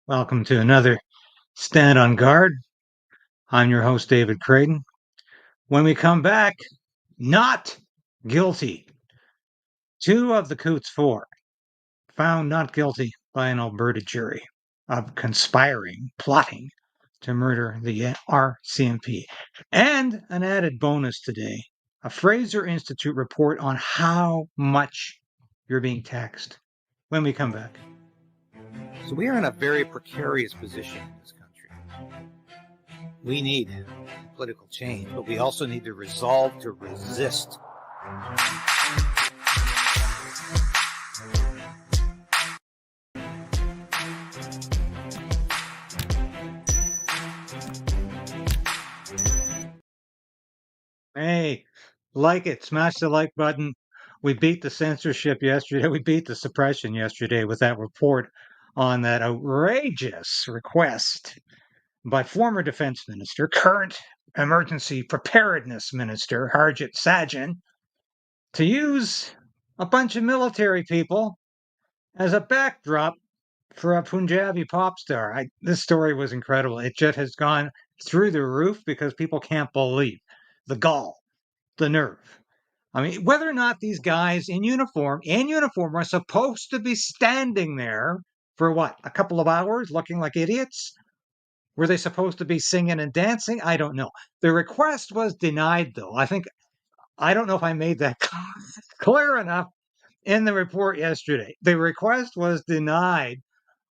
Welcome to another Stand on Guard. I'm your host, David Kadden. When we come back, not guilty. Two of the Coutts Four found not guilty by an Alberta jury of plotting to murder the RCMP. And an added bonus today, a Fraser Institute report on how much you're being taxed. When we come back. So we are in a very precarious position in this country. We need political change, but we also need to resolve to resist. Hey, like it, smash the like button. We beat the censorship yesterday. We beat the suppression yesterday with that report on that outrageous request by former defense minister, current emergency preparedness minister, Harjit Sajjan, to use a bunch of military people as a backdrop for a Punjabi pop star. This story was incredible. It just has gone through the roof because people can't believe the gall, the nerve. I mean, whether or not these guys in uniform are supposed to be standing there for what, a couple of hours looking like idiots? Were they supposed to be singing and dancing? I don't know. The request was denied, though. I don't know if I made that clear enough in the report yesterday. The request was denied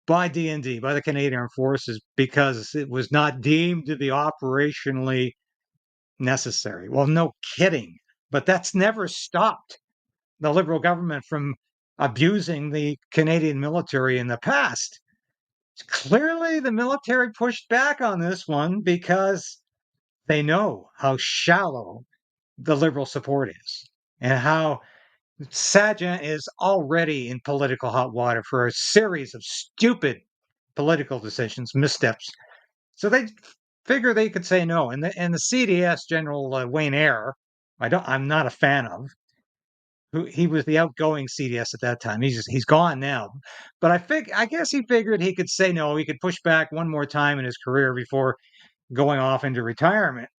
by D&D, by the Canadian Armed Forces, because it was not deemed to be operationally necessary. Well, no kidding. But that's never stopped the Liberal government from abusing the Canadian military in the past. Clearly, the military pushed back on this one because they know how shallow the Liberal support is and how Sajjan is already in political hot water for a series of stupid political decisions, missteps. So they figure they could say no. And the CDS General Wayne Eyre, I'm not a fan of. He was the outgoing CDS at that time. He's gone now, but I guess he figured he could say no. He could push back one more time in his career before going off into retirement,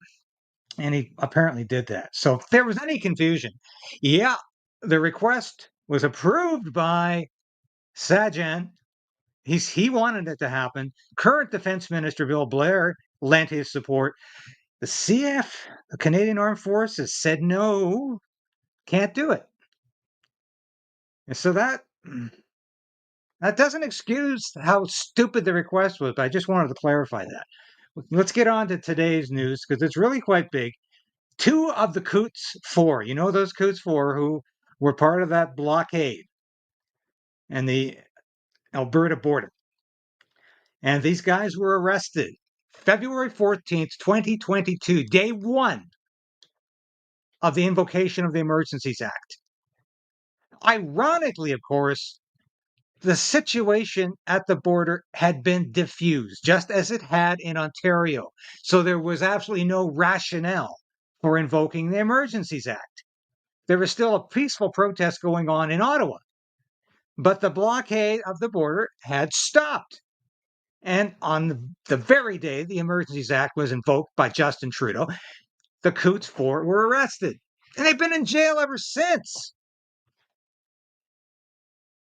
and he apparently did that. So if there was any confusion, yeah, the request was approved by Sajjan. He wanted it to happen. Current Defense Minister Bill Blair lent his support. The CF, the Canadian Armed Forces, said no, can't do it. And so that doesn't excuse how stupid the request was, but I just wanted to clarify that. Let's get on to today's news because it's really quite big. Two of the Coutts Four, you know those Coutts Four who were part of that blockade and the Alberta border. And these guys were arrested February 14th, 2022, day one of the invocation of the Emergencies Act. Ironically, of course, the situation at the border had been diffused, just as it had in Ontario. So there was absolutely no rationale for invoking the Emergencies Act. There was still a peaceful protest going on in Ottawa, but the blockade of the border had stopped. And on the very day the Emergencies Act was invoked by Justin Trudeau, the Coutts Four were arrested. And they've been in jail ever since.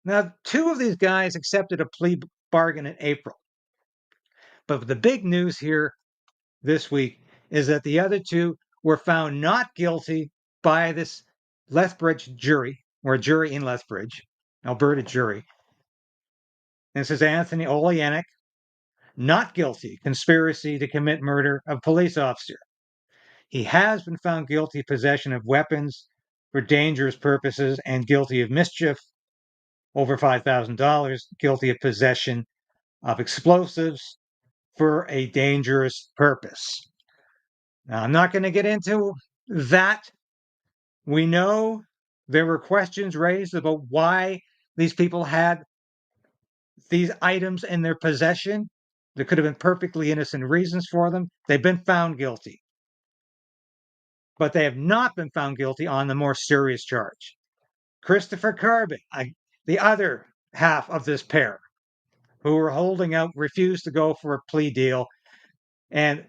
Now, two of these guys accepted a plea bargain in April. But the big news here this week is that the other two were found not guilty by this Lethbridge jury, or a jury in Lethbridge, Alberta jury. This is Anthony Olienick, not guilty, conspiracy to commit murder of police officer. He has been found guilty of possession of weapons for dangerous purposes and guilty of mischief, over $5,000, guilty of possession of explosives for a dangerous purpose. Now, I'm not going to get into that. We know there were questions raised about why these people had these items in their possession. There could have been perfectly innocent reasons for them. They've been found guilty. But they have not been found guilty on the more serious charge. Christopher Carbett, the other half of this pair, who were holding out, refused to go for a plea deal, and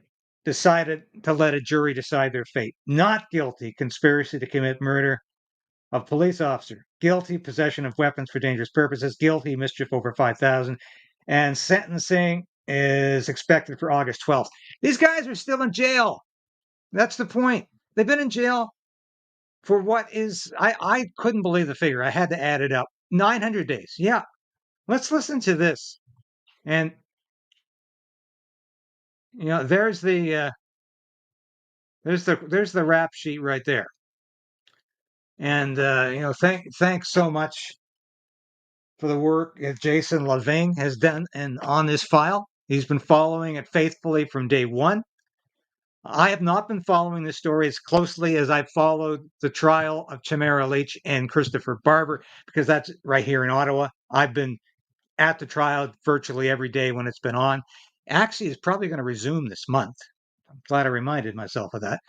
decided to let a jury decide their fate. Not guilty, conspiracy to commit murder of police officer. Guilty, possession of weapons for dangerous purposes. Guilty, mischief over 5,000. And sentencing is expected for August 12th. These guys are still in jail. That's the point. They've been in jail for what is, I couldn't believe the figure. I had to add it up. 900 days. Yeah. Let's listen to this. And, there's the rap sheet right there. And, thanks so much for the work that Jason Leving has done on this file. He's been following it faithfully from day one. I have not been following this story as closely as I've followed the trial of Tamara Lich and Christopher Barber, because that's right here in Ottawa. I've been at the trial virtually every day when it's been on. Actually, it's probably going to resume this month. I'm glad I reminded myself of that.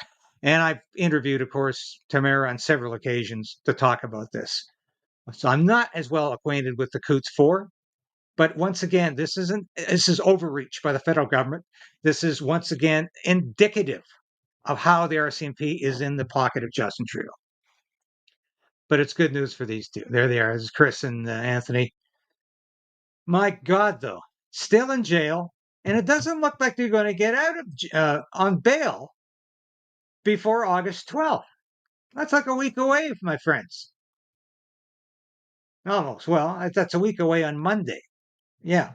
And I've interviewed, of course, Tamara on several occasions to talk about this. So I'm not as well acquainted with the Coutts Four, but once again, this is overreach by the federal government. This is once again indicative of how the RCMP is in the pocket of Justin Trudeau. But it's good news for these two. There they are. This is Chris and Anthony. My God, though, still in jail, and it doesn't look like they're going to get out of on bail before August 12th. That's like a week away, my friends. Almost. Well, that's a week away on Monday. Yeah.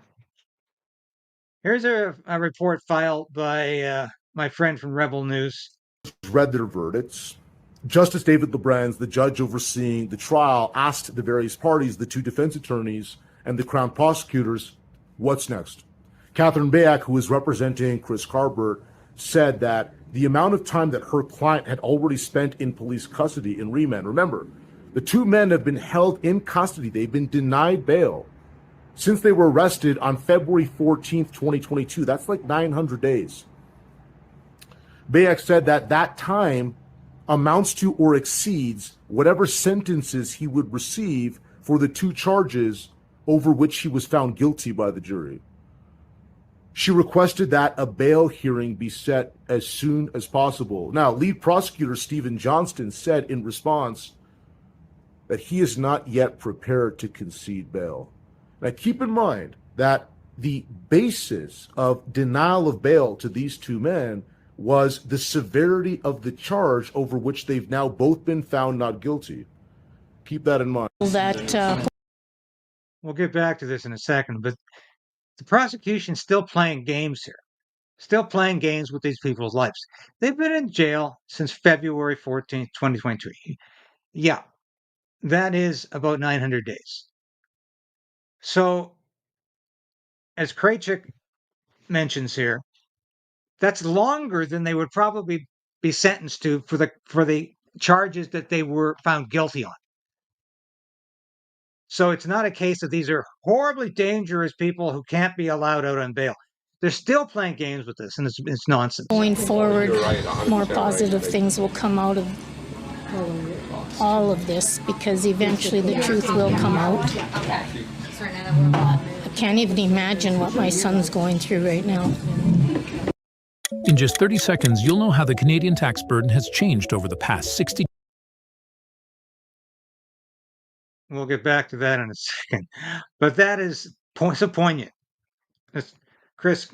Here's a report filed by my friend from Rebel News. Read their verdicts. Justice David Lebrans, the judge overseeing the trial, asked the various parties, the two defense attorneys and the Crown prosecutors, what's next? Catherine Bayak, who is representing Chris Carbert, said that the amount of time that her client had already spent in police custody in remand, remember, the two men have been held in custody. They've been denied bail since they were arrested on February 14th, 2022. That's like 900 days. Bayak said that time amounts to or exceeds whatever sentences he would receive for the two charges over which he was found guilty by the jury. She requested that a bail hearing be set as soon as possible. Now, lead prosecutor Stephen Johnston said in response that he is not yet prepared to concede bail. Now, keep in mind that the basis of denial of bail to these two men was the severity of the charge over which they've now both been found not guilty. Keep that in mind. We'll get back to this in a second, but the prosecution's still playing games here, still playing games with these people's lives. They've been in jail since February 14th, 2023. Yeah, that is about 900 days. So, as Krajcik mentions here, that's longer than they would probably be sentenced to for the charges that they were found guilty on. So it's not a case that these are horribly dangerous people who can't be allowed out on bail. They're still playing games with this, and it's nonsense. Going forward, more positive things will come out of all of this, because eventually the truth will come out. I can't even imagine what my son's going through right now. In just 30 seconds, you'll know how the Canadian tax burden has changed over the past 60. We'll get back to that in a second. But that is so poignant. It's Chris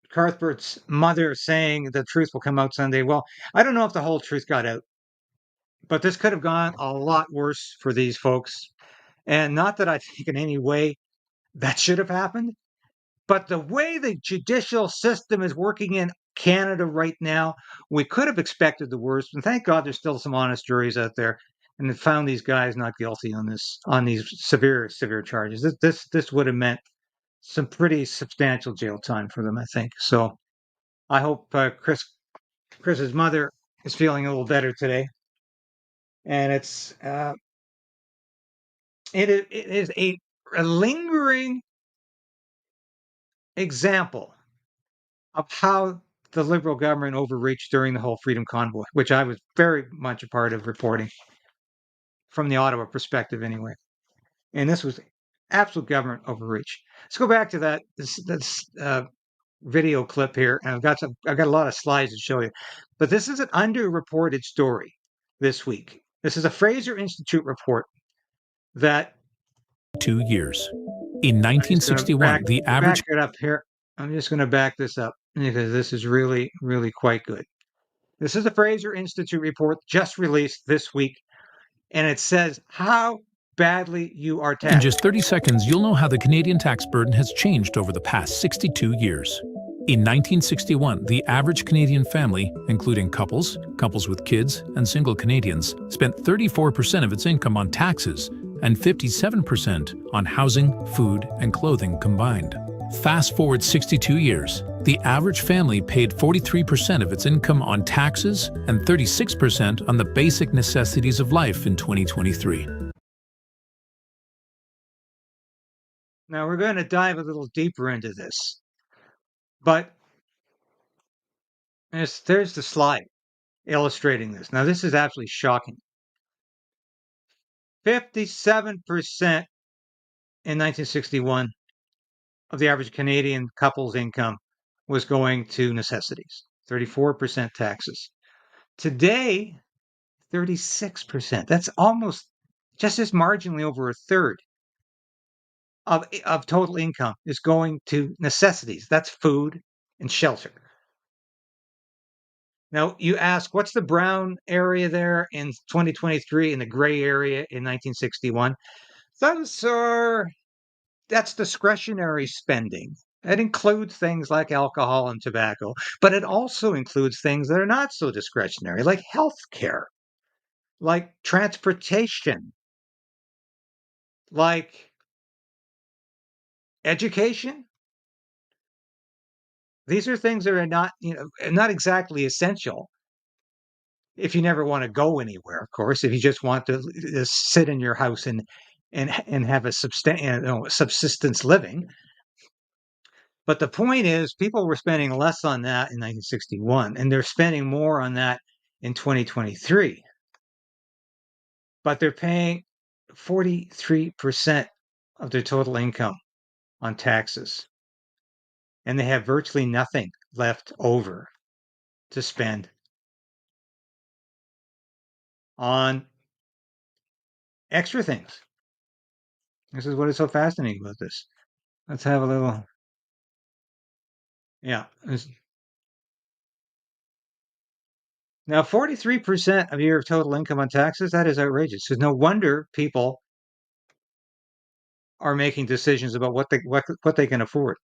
Cuthbert's mother saying the truth will come out Sunday. Well, I don't know if the whole truth got out, but this could have gone a lot worse for these folks. And not that I think in any way that should have happened, but the way the judicial system is working in Canada right now, we could have expected the worst. And thank God there's still some honest juries out there and have found these guys not guilty on these severe charges. This would have meant some pretty substantial jail time for them, I think. So I hope Chris's mother is feeling a little better today. And it is a lingering example of how the Liberal government overreached during the whole Freedom Convoy, which I was very much a part of reporting from the Ottawa perspective anyway. And this was Absolute government overreach. Let's go back to that this video clip here, and I've got a lot of slides to show you. But this is an underreported story this week. This is a Fraser Institute report that 2 years. In I'm just gonna 1961, the average back it up here. I'm just going to back this up because this is really, really quite good. This is a Fraser Institute report just released this week, and it says how badly you are In taxed. just 30 seconds, you'll know how the Canadian tax burden has changed over the past 62 years. In 1961, the average Canadian family, including couples, couples with kids, and single Canadians, spent 34% of its income on taxes and 57% on housing, food, and clothing combined. Fast forward 62 years, the average family paid 43% of its income on taxes and 36% on the basic necessities of life in 2023. Now we're going to dive a little deeper into this, but there's the slide illustrating this. Now this is absolutely shocking. 57% in 1961 of the average Canadian couple's income was going to necessities, 34% taxes. Today, 36%. That's almost just as marginally over a third of total income is going to necessities. That's food and shelter. Now, you ask, what's the brown area there in 2023 and the gray area in 1961? That's discretionary spending. It includes things like alcohol and tobacco, but it also includes things that are not so discretionary, like health care, like transportation, like education. These are things that are not exactly essential if you never want to go anywhere, of course, if you just want to sit in your house and have a subsistence living. But the point is, people were spending less on that in 1961, and they're spending more on that in 2023. But they're paying 43% of their total income on taxes, and they have virtually nothing left over to spend on extra things. This is what is so fascinating about this. Let's have a little. Yeah. Now, 43% of your total income on taxes, that is outrageous. So no wonder people are making decisions about what they can afford.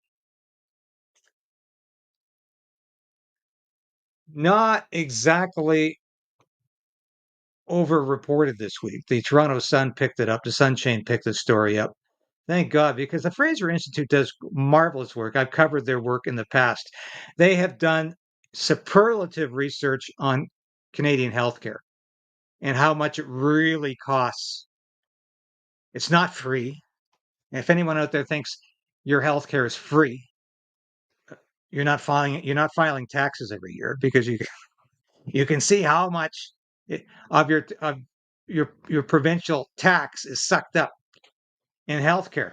Not exactly over-reported this week. The Toronto Sun picked it up. The Sun chain picked the story up. Thank God, because the Fraser Institute does marvelous work. I've covered their work in the past. They have done superlative research on Canadian healthcare and how much it really costs. It's not free. If anyone out there thinks your healthcare is free, you're not filing taxes every year because you can see how much of your provincial tax is sucked up in healthcare.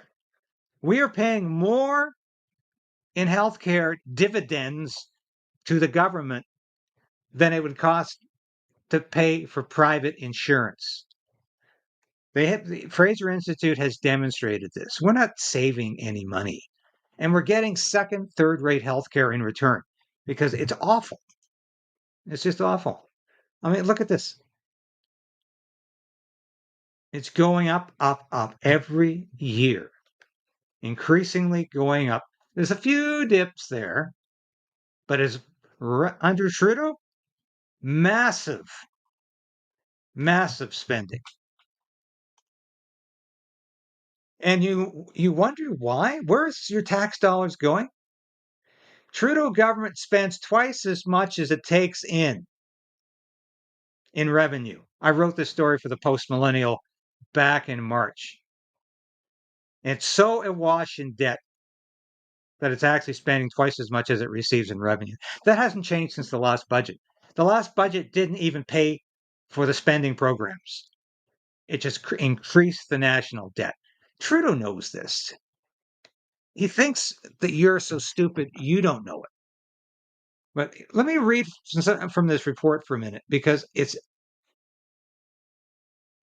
We are paying more in healthcare dividends to the government than it would cost to pay for private insurance. The Fraser Institute has demonstrated this. We're not saving any money, and we're getting second, third-rate healthcare in return because it's awful. It's just awful. I mean, look at this. It's going up, up, up every year, increasingly going up. There's a few dips there, but under Trudeau, massive, massive spending. And you wonder why? Where's your tax dollars going? Trudeau government spends twice as much as it takes in revenue. I wrote this story for the Post Millennial back in March. It's so awash in debt that it's actually spending twice as much as it receives in revenue. That hasn't changed since the last budget. The last budget didn't even pay for the spending programs. It just increased the national debt. Trudeau knows this. He thinks that you're so stupid you don't know it. But let me read from this report for a minute, because it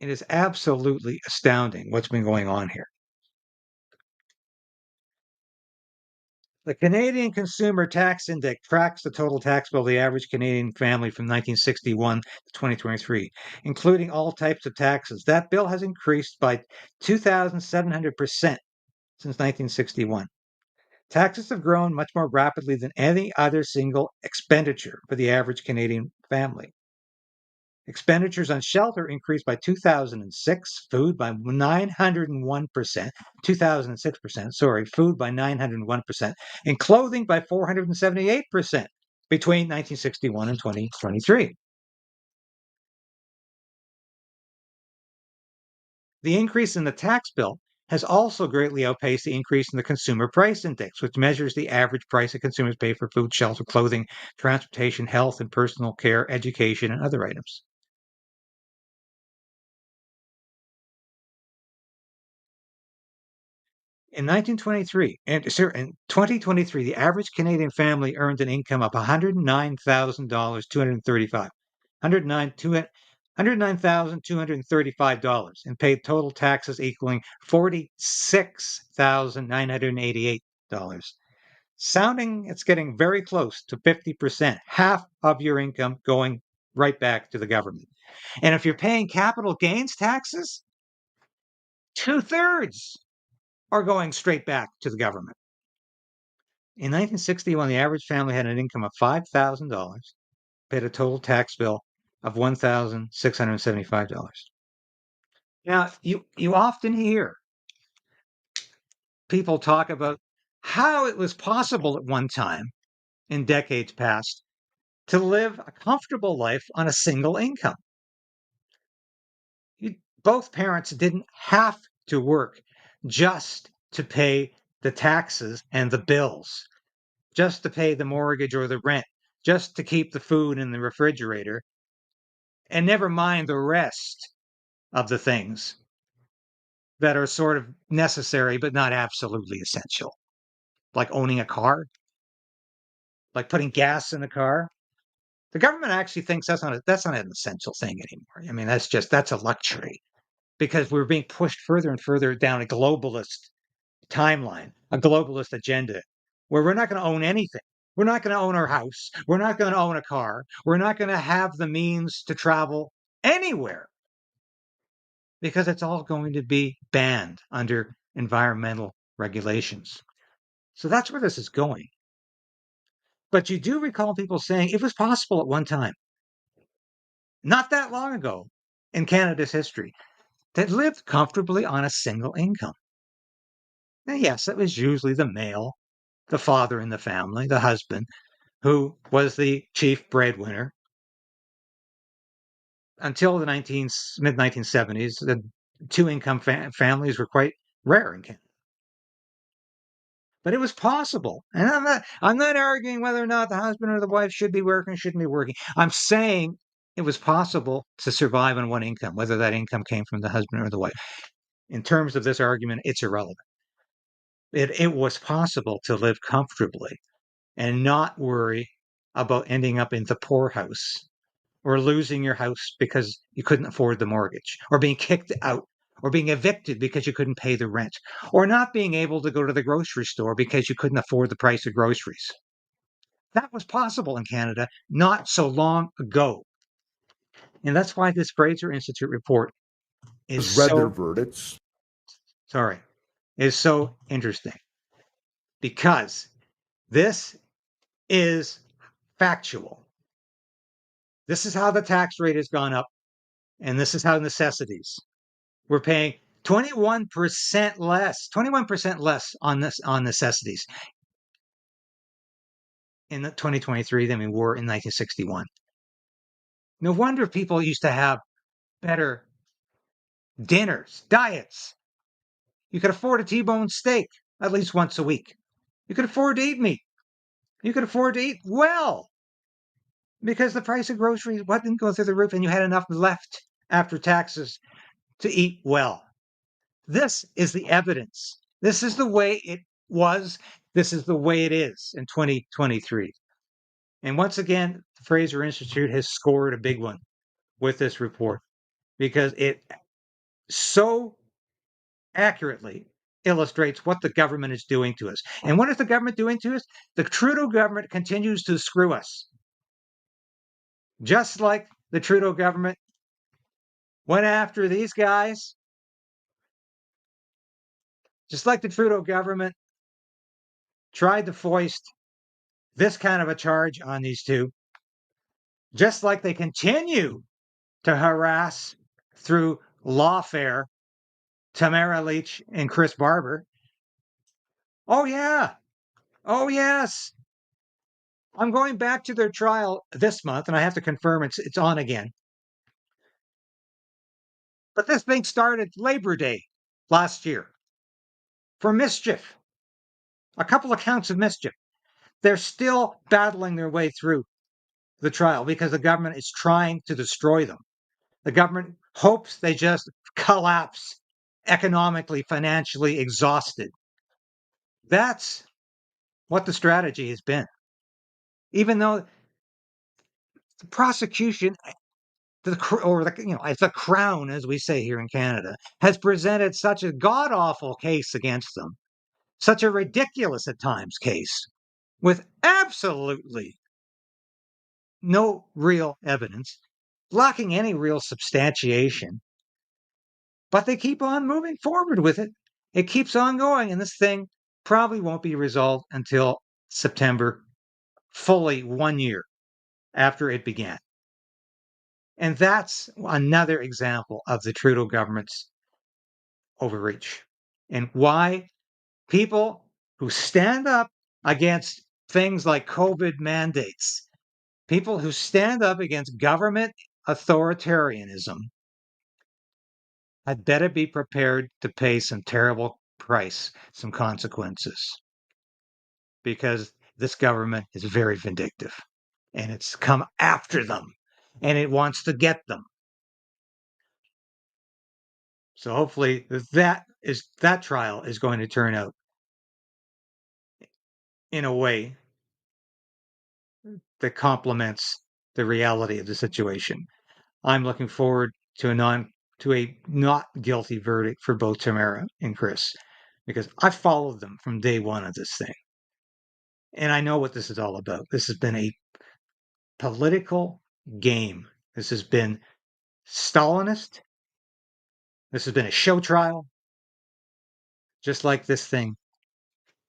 is absolutely astounding what's been going on here. The Canadian Consumer Tax Index tracks the total tax bill of the average Canadian family from 1961 to 2023, including all types of taxes. That bill has increased by 2,700% since 1961. Taxes have grown much more rapidly than any other single expenditure for the average Canadian family. Expenditures on shelter increased by 2006, food by 901%, 2006%, food by 901%, and clothing by 478% between 1961 and 2023. The increase in the tax bill has also greatly outpaced the increase in the Consumer Price Index, which measures the average price that consumers pay for food, shelter, clothing, transportation, health and personal care, education, and other items. In 2023, the average Canadian family earned an income of $109,235, $109,235, and paid total taxes equaling $46,988. Sounding it's getting very close to 50%, half of your income going right back to the government. And if you're paying capital gains taxes, 2/3 are going straight back to the government. In 1961, the average family had an income of $5,000, paid a total tax bill of $1,675. Now, you often hear people talk about how it was possible at one time in decades past to live a comfortable life on a single income. Both parents didn't have to work just to pay the taxes and the bills, just to pay the mortgage or the rent, just to keep the food in the refrigerator, and never mind the rest of the things that are sort of necessary but not absolutely essential, like owning a car, like putting gas in a car. The government actually thinks that's not an essential thing anymore. I mean, that's a luxury, because we're being pushed further and further down a globalist timeline, a globalist agenda, where we're not going to own anything. We're not going to own our house. We're not going to own a car. We're not going to have the means to travel anywhere, because it's all going to be banned under environmental regulations. So that's where this is going. But you do recall people saying it was possible at one time, not that long ago in Canada's history, to live comfortably on a single income. Now, yes, it was usually the male, the father in the family, the husband, who was the chief breadwinner. Until the mid 1970s, the two-income families were quite rare in Canada. But it was possible. And I'm not arguing whether or not the husband or the wife should be working, shouldn't be working. I'm saying it was possible to survive on one income, whether that income came from the husband or the wife. In terms of this argument, it's irrelevant. It was possible to live comfortably and not worry about ending up in the poorhouse, or losing your house because you couldn't afford the mortgage, or being kicked out, or being evicted because you couldn't pay the rent, or not being able to go to the grocery store because you couldn't afford the price of groceries. That was possible in Canada not so long ago. And that's why this Fraser Institute report is read their verdicts. Is so interesting, because this is factual. This is how the tax rate has gone up, and this is how necessities. We're paying 21% less on necessities in 2023 than we were in 1961. No wonder people used to have better dinners, diets. You could afford a T-bone steak at least once a week. You could afford to eat meat. You could afford to eat well, because the price of groceries didn't go through the roof, and you had enough left after taxes to eat well. This is the evidence. This is the way it was. This is the way it is in 2023. And once again, the Fraser Institute has scored a big one with this report because it so accurately illustrates what the government is doing to us. And what is the government doing to us? The Trudeau government continues to screw us. Just like the Trudeau government went after these guys, just like the Trudeau government tried to foist this kind of a charge on these two, just like they continue to harass through Lawfare Tamara, Lich, and Chris Barber. Oh, yeah. Oh, yes. I'm going back to their trial this month, and I have to confirm it's on again. But this thing started Labor Day last year for mischief, a couple of counts of mischief. They're still battling their way through the trial because the government is trying to destroy them. The government hopes they just collapse economically, financially exhausted. That's what the strategy has been. Even though the prosecution, as the crown, as we say here in Canada, has presented such a god awful case against them, such a ridiculous at times case, with absolutely no real evidence, lacking any real substantiation. But they keep on moving forward with it. It keeps on going, and this thing probably won't be resolved until September, fully 1 year after it began. And that's another example of the Trudeau government's overreach and why people who stand up against things like COVID mandates, people who stand up against government authoritarianism, had better be prepared to pay some terrible price, some consequences, because this government is very vindictive and it's come after them and it wants to get them. So hopefully that trial is going to turn out in a way that complements the reality of the situation. I'm looking forward to a not guilty verdict for both Tamara and Chris, because I followed them from day one of this thing. And I know what this is all about. This has been a political game. This has been Stalinist. This has been a show trial, just like this thing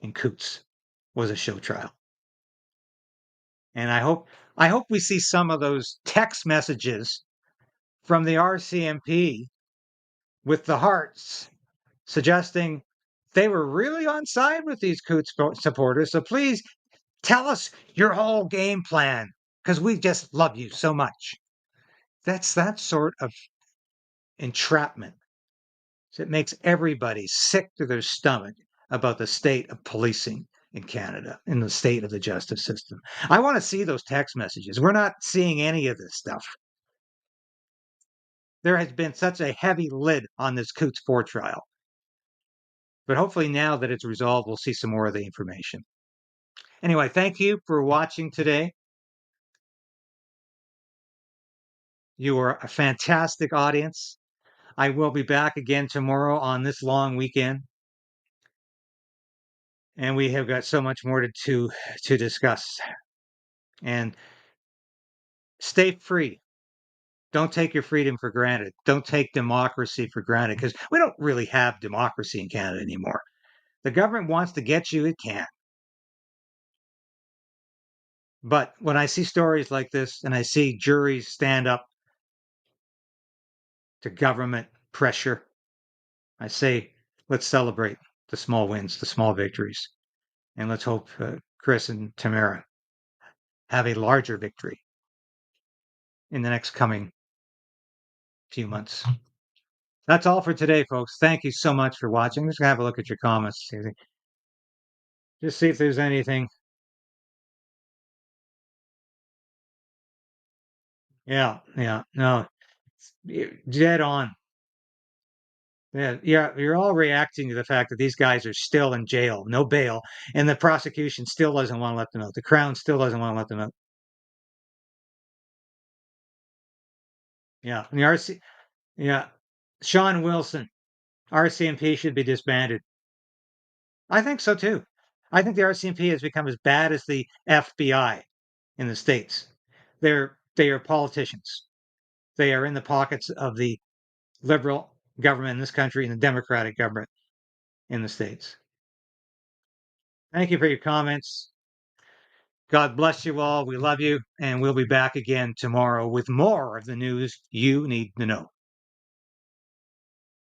in Coutts was a show trial. And I hope we see some of those text messages from the RCMP with the hearts suggesting they were really on side with these Coutts supporters. So please tell us your whole game plan because we just love you so much. That's that sort of entrapment. So it makes everybody sick to their stomach about the state of policing in Canada, in the state of the justice system. I want to see those text messages. We're not seeing any of this stuff. There has been such a heavy lid on this Coutts Four trial. But hopefully now that it's resolved, we'll see some more of the information. Anyway, thank you for watching today. You are a fantastic audience. I will be back again tomorrow on this long weekend. And we have got so much more to discuss. And stay free. Don't take your freedom for granted. Don't take democracy for granted because we don't really have democracy in Canada anymore. The government wants to get you, it can. But when I see stories like this and I see juries stand up to government pressure, I say, let's celebrate the small wins, the small victories. And let's hope Chris and Tamara have a larger victory in the next coming few months. That's all for today, folks. Thank you so much for watching. Just gonna have a look at your comments. Just see if there's anything. Yeah, no, dead on. Yeah, you're all reacting to the fact that these guys are still in jail, no bail, and the prosecution still doesn't want to let them out. The Crown still doesn't want to let them out. Yeah, and the RC, yeah, Sean Wilson, RCMP should be disbanded. I think so too. I think the RCMP has become as bad as the FBI in the States. They are politicians. They are in the pockets of the liberal government in this country and the Democratic government in the States. Thank you for your comments. God bless you all. We love you. And we'll be back again tomorrow with more of the news you need to know.